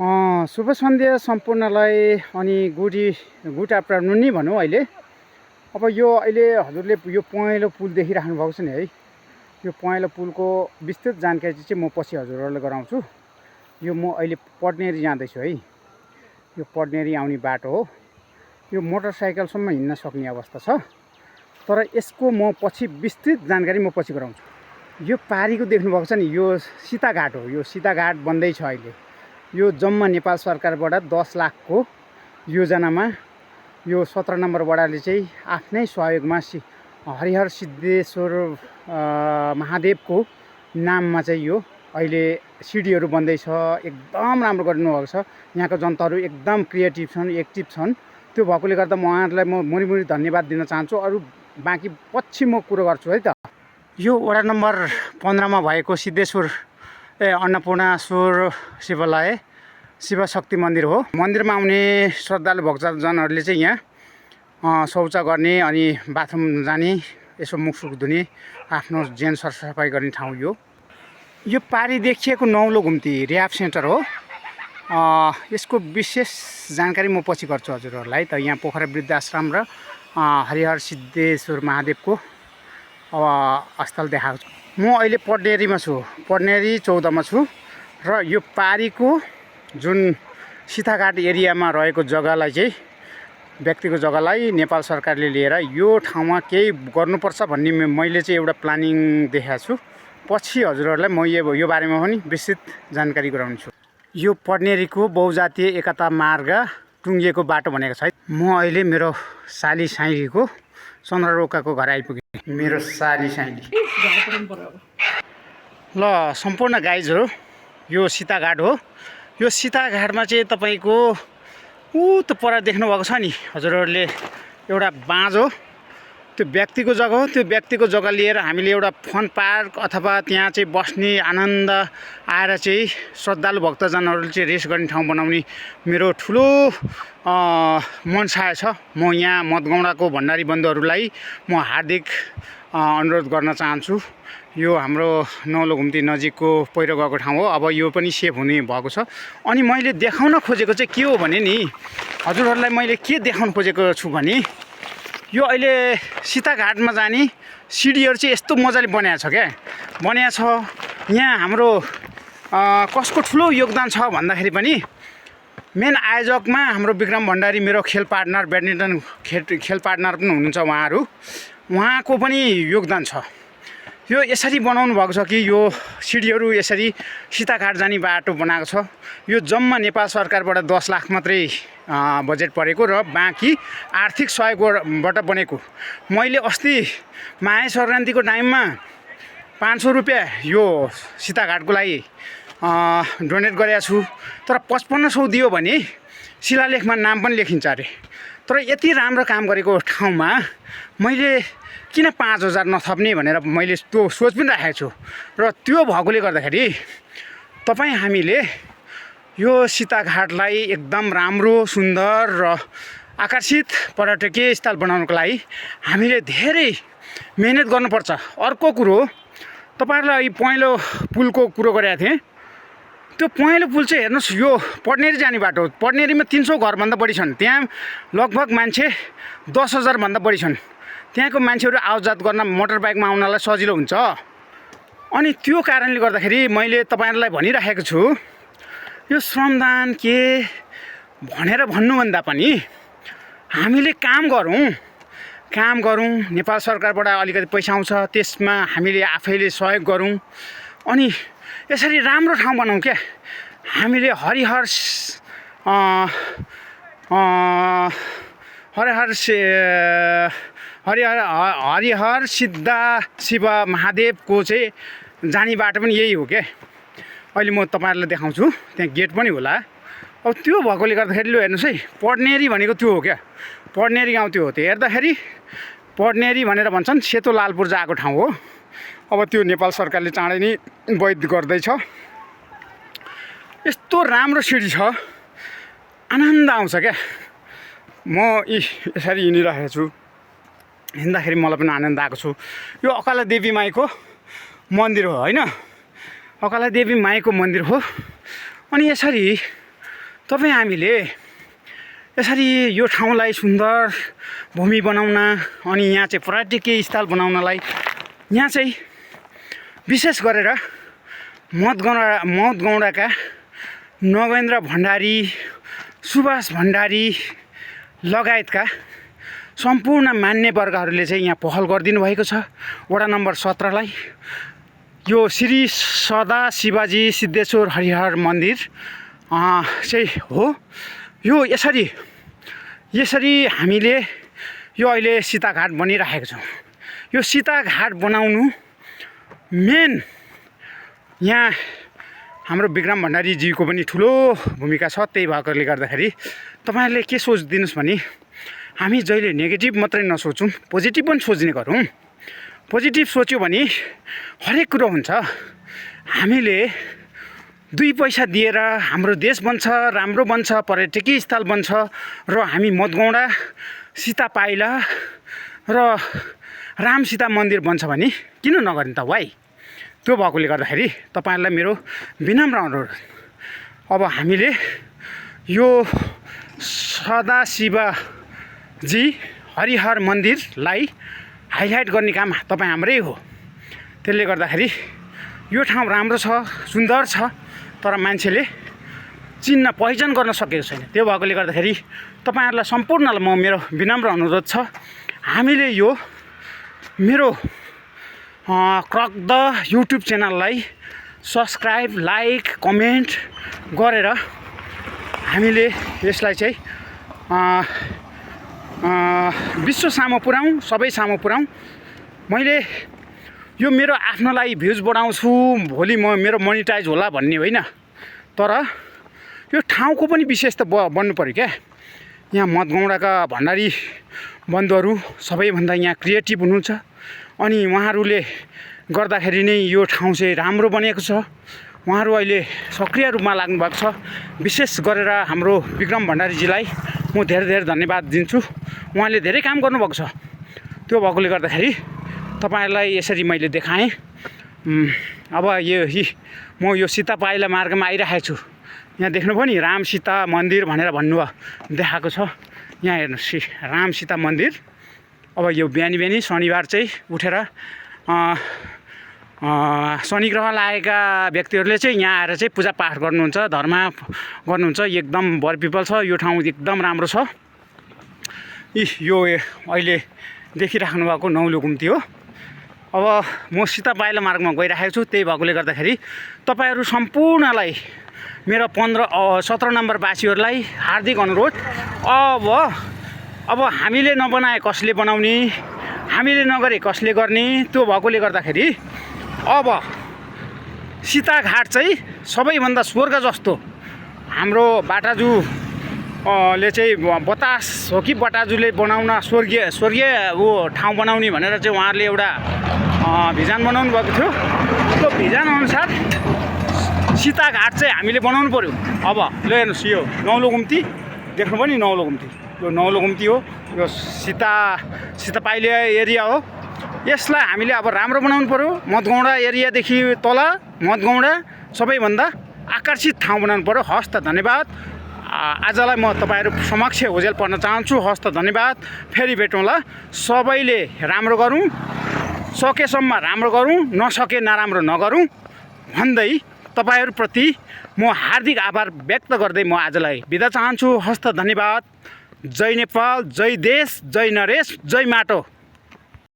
शुभ सन्ध्या सम्पूर्णलाई अनि good afternoon नि भनौँ। अहिले अब यो अहिले हजुरले यो पहेँलो पुल देखिराख्नु भएको छ नि है। यो पहेँलो पुलको विस्तृत जानकारी चाहिँ म पछि हजुरहरूलाई गराउँछु। यो म अहिले पडनेरी जाँदैछु है। यो पडनेरी आउने बाटो हो। यो मोटरसाइकलसम्म हिँड्न सक्ने अवस्था छ, तर यसको म पछि विस्तृत जानकारी म पछि गराउँछु। यो पारीको देख्नुभएको छ नि, यो सीताघाट हो। यो सीताघाट बन्दैछ अहिले। यो जम्मा नेपाल सरकारबाट 10 लाखको योजनामा यो 17 नम्बर वडाले चाहिँ आफ्नै सहयोगमा हरिहर सिद्धेश्वर महादेवको नाममा चाहिँ यो अहिले सिडीहरू बन्दैछ। एकदम राम्रो गरिदिनु भएको छ। यहाँको जनताहरू एकदम क्रिएटिभ छन्, एक्टिभ छन्। त्यो भएकोले गर्दा म उहाँहरूलाई मुरी धन्यवाद दिन चाहन्छु। अरू बाँकी पछि म कुरो गर्छु है त। यो वडा नम्बर 15 मा भएको सिद्धेश्वर अन्नपूर्णेश्वर शिवालय शिवशक्ति मन्दिर हो। मन्दिरमा आउने श्रद्धालु भक्तजनहरूले चाहिँ यहाँ शौच गर्ने अनि बाथरुम जाने, यसो मुखसुख धुने, आफ्नो जेन सरसफाइ गर्ने ठाउँ यो पारी देखिएको नौलो घुम्ती रिहाब सेन्टर हो। यसको विशेष जानकारी म पछि गर्छु हजुरहरूलाई। त यहाँ पोखरा वृद्धाश्रम र हरिहर सिद्धेश्वर महादेवको स्थल देखाएको छु। म अहिले पडनेरीमा छु। पडनेरी 14 मा छु र यो पारीको जुन सीताघाट एरियामा रहेको जग्गालाई चाहिँ व्यक्तिको जग्गालाई नेपाल सरकारले लिएर यो ठाउँमा केही गर्नुपर्छ भन्ने मैले चाहिँ एउटा प्लानिङ देखाएको छु। पछि हजुरहरूलाई म यो बारेमा पनि विस्तृत जानकारी गराउँछु। यो पडनेरीको बहुजातीय एकता मार्ग टुङ्गिएको बाटो भनेको छ। म अहिले मेरो साली साइलीको चन्द्ररोकाको घर आइपुगेँ। मेरो साली साइली ल सम्पूर्ण गाइजहरू, यो सीताघाट हो। यो सीताघाटमा चाहिँ तपाईँको त पर देख्नु भएको छ नि हजुरहरूले, एउटा बाँझो त्यो व्यक्तिको जग्गा हो। त्यो व्यक्तिको जग्गा लिएर हामीले एउटा फन पार्क अथवा त्यहाँ चाहिँ बस्ने आनन्द आएर चाहिँ श्रद्धालु भक्तजनहरूले चाहिँ रेस्ट गर्ने ठाउँ बनाउने मेरो ठुलो मनसाय छ। म यहाँ मतगौँडाको भण्डारी बन्धुहरूलाई म हार्दिक अनुरोध गर्न चाहन्छु। यो हाम्रो नौलो घुम्ती नजिकको पहिरो गएको ठाउँ हो। अब यो पनि सेभ हुने भएको छ। अनि मैले देखाउन खोजेको चाहिँ के हो भने नि, हजुरहरूलाई मैले के देखाउन खोजेको छु भने यो अहिले सीताघाटमा जाने सिडीहरू चाहिँ यस्तो मजाले बनाएको छ क्या, बनाएको छ। यहाँ हाम्रो कसको ठुलो योगदान छ भन्दाखेरि पनि मेन आयोजकमा हाम्रो विक्रम भण्डारी, मेरो खेल पार्टनर, ब्याडमिन्टन खेल पार्टनर पनि हुनुहुन्छ उहाँको पनि योगदान छ। यो यसरी बनाउनु भएको छ कि यो सिडीहरू यसरी सीताघाट जाने बाटो बनाएको छ। यो जम्मा नेपाल सरकारबाट 10 लाख मात्रै बजेट परेको र बाँकी आर्थिक सहयोगबाट बनेको। मैले अस्ति माहे सङ्क्रान्तिको टाइममा 500 रुपियाँ यो सीताघाटको लागि डोनेट गरेको छु। तर 5500 दियो भने शिलालेखमा नाम पनि लेखिन्छ अरे। तर यति राम्रो काम गरेको ठाउँमा मैले किन 5000 नथप्ने भनेर मैले त्यो सोच पनि राखेको छु। र त्यो भएकोले गर्दाखेरि हामीले यो सीताघाटलाई एकदम राम्रो, सुन्दर र आकर्षित पर्यटकीय स्थल बनाउनको लागि हामीले धेरै मेहनत गर्नुपर्छ। अर्को कुरो, तपाईँहरूलाई पहेँलो पुलको कुरो गरेको थिएँ। त्यो पहेँलो पुल चाहिँ हेर्नुहोस्, यो पडनेरी जाने बाटो। पडनेरीमा 300 घरभन्दा बढी छन्। त्यहाँ लगभग मान्छे 10,000 भन्दा बढी छन्। त्यहाँको मान्छेहरू आवतजात गर्न मोटर बाइकमा आउनलाई सजिलो हुन्छ। अनि त्यो कारणले गर्दाखेरि मैले तपाईँहरूलाई भनिराखेको छु, यो श्रमदान के भनेर भन्नुभन्दा पनि हामीले काम गरौँ। नेपाल सरकारबाट अलिकति पैसा आउँछ, त्यसमा हामीले आफैले सहयोग गरौँ। अनि यसरी राम्रो ठाउँ बनाऊँ क्या। हामीले हरिहर सिद्ध शिव महादेवको चाहिँ जाने बाटो पनि यही हो क्या। अहिले म तपाईँहरूलाई देखाउँछु। त्यहाँ गेट पनि होला। अब त्यो भएकोले गर्दाखेरि लु हेर्नुहोस् है, पडनेरी भनेको त्यो हो क्या। पडनेरी गाउँ त्यो हो। त्यो हेर्दाखेरि पडनेरी भनेर भन्छन्, सेतो लालपुर जाएको ठाउँ हो। अब त्यो नेपाल सरकारले चाँडै नै वैध गर्दैछ। यस्तो राम्रो सिडी छ, आनन्द आउँछ क्या। म यसरी हिँडिरहेको छु, हिँड्दाखेरि मलाई पनि आनन्द आएको छु। यो अकाला देवी माईको मन्दिर हो होइन, अकाला देवी माईको मन्दिर हो। अनि यसरी तपाईँ हामीले यसरी यो ठाउँलाई सुन्दर भूमि बनाउन अनि यहाँ चाहिँ पर्यटकीय स्थल बनाउनलाई यहाँ चाहिँ विशेष गरेर मदगौँडाका नगेन्द्र भण्डारी, सुभाष भण्डारी लगायतका सम्पूर्ण मान्यवर्गहरूले चाहिँ यहाँ पहल गरिदिनु भएको छ। वडा नम्बर 17लाई यो श्री सदा शिवाजी सिद्धेश्वर हरिहर मन्दिर चाहिँ हो। यो यसरी हामीले यो अहिले सीताघाट बनिरहेको छौँ। यो सीताघाट बनाउनु मेन यहाँ हाम्रो विक्रम भण्डारीजीको पनि ठुलो भूमिका छ। त्यही भएकोले गर्दाखेरि तपाईँहरूले के सोचिदिनुहोस् भने हामी जहिले नेगेटिभ मात्रै नसोचौँ, पोजिटिभ पनि सोच्ने गरौँ। पोजिटिभ सोच्यो भने हरेक कुरो हुन्छ। हामीले 2 पैसा दिएर हाम्रो देश बन्छ, राम्रो बन्छ, पर्यटकीय स्थल बन्छ र हामी मदगौँडा, सीता पाइला र राम सीता मन्दिर बन्छ भने किन नगर्ने त भाइ। त्यो भएकोले गर्दाखेरि तपाईँहरूलाई मेरो विनम्र अनुरोध, अब हामीले यो सदाशिवजी हरिहर मन्दिरलाई हाइलाइट गर्ने काम तपाईँ हाम्रै हो। त्यसले गर्दाखेरि यो ठाउँ राम्रो छ, सुन्दर छ, तर मान्छेले चिन्न पहिचान गर्न सकेको छैन। त्यो भएकोले गर्दाखेरि तपाईँहरूलाई सम्पूर्णलाई म मेरो विनम्र अनुरोध छ, हामीले यो मेरो क्रक द युट्युब च्यानललाई सब्सक्राइब, लाइक, कमेन्ट गरेर हामीले यसलाई चाहिँ विश्व सामु पुऱ्याउँ, सबै सामु पुऱ्याउँ। मैले यो मेरो आफ्नो लागि भ्युज बढाउँछु, भोलि मेरो मोनिटाइज होला भन्ने होइन, तर यो ठाउँको पनि विशेषता बन्नु पऱ्यो क्या। यहाँ मदगौँडाका भण्डारी बन्धुहरू सबैभन्दा यहाँ क्रिएटिभ हुनुहुन्छ अनि उहाँहरूले गर्दाखेरि नै यो ठाउँ चाहिँ राम्रो बनेको छ। उहाँहरू अहिले सक्रिय रूपमा लाग्नु भएको छ। विशेष गरेर हाम्रो विक्रम भण्डारीजीलाई म धेरै धन्यवाद दिन्छु। उहाँले धेरै काम गर्नुभएको छ। त्यो भएकोले गर्दाखेरि तपाईँहरूलाई यसरी मैले देखाएँ। अब म यो सीता पाइला मार्गमा आइरहेको छु। यहाँ देख्नुभयो नि राम सीता मन्दिर भनेर भन्नुभयो, देखाएको छ। यहाँ हेर्नुहोस् राम सीता मन्दिर। अब यो बिहानी शनिबार चाहिँ उठेर शनि ग्रह लागेका व्यक्तिहरूले चाहिँ यहाँ आएर चाहिँ पूजापाठ गर्नुहुन्छ, धर्म गर्नुहुन्छ। एकदम बर पिपल छ। यो ठाउँ एकदम राम्रो छ। यो अहिले देखिराख्नु भएको नौलो घुम्ती हो। अब म सीता पाइला मार्गमा गइरहेको छु। त्यही भएकोले गर्दाखेरि तपाईँहरू सम्पूर्णलाई मेरो 17 नम्बर वासीहरूलाई हार्दिक अनुरोध, अब हामीले नबनाए कसले बनाउने, हामीले नगरे कसले गर्ने। त्यो भएकोले गर्दाखेरि अब सीताघाट चाहिँ सबैभन्दा स्वर्ग जस्तो हाम्रो बाटाजु ले चाहिँ बतास हो कि बटाजुले बनाउन स्वर्गीय वो ठाउँ बनाउने भनेर चाहिँ उहाँहरूले एउटा भिजन बनाउनु भएको थियो। त्यो भिजन अनुसार सीताघाट चाहिँ हामीले बनाउनु पर्यो। अब ल हेर्नुहोस् यो नौलो घुम्ती देख्नुभयो नि, नौलो घुम्ती। यो नौलो घुम्ती हो। यो सीता पाइला एरिया हो। यसलाई हामीले अब राम्रो बनाउनु पर्यो। मदगौँडा एरियादेखि तल मदगौँडा सबैभन्दा आकर्षित ठाउँ बनाउनु पर्यो। हस् त, धन्यवाद। आजलाई म तपाईँहरू समक्ष होजेल पर्न चाहन्छु। हस् त, धन्यवाद। फेरि भेटौँला। सबैले राम्रो गरौँ, सकेसम्म राम्रो गरौँ, नसके नराम्रो नगरौँ भन्दै तपाईँहरूप्रति म हार्दिक आभार व्यक्त गर्दै म आजलाई बिदा चाहन्छु। हस्त, धन्यवाद। जय नेपाल, जय देश, जय नरेश, जय माटो।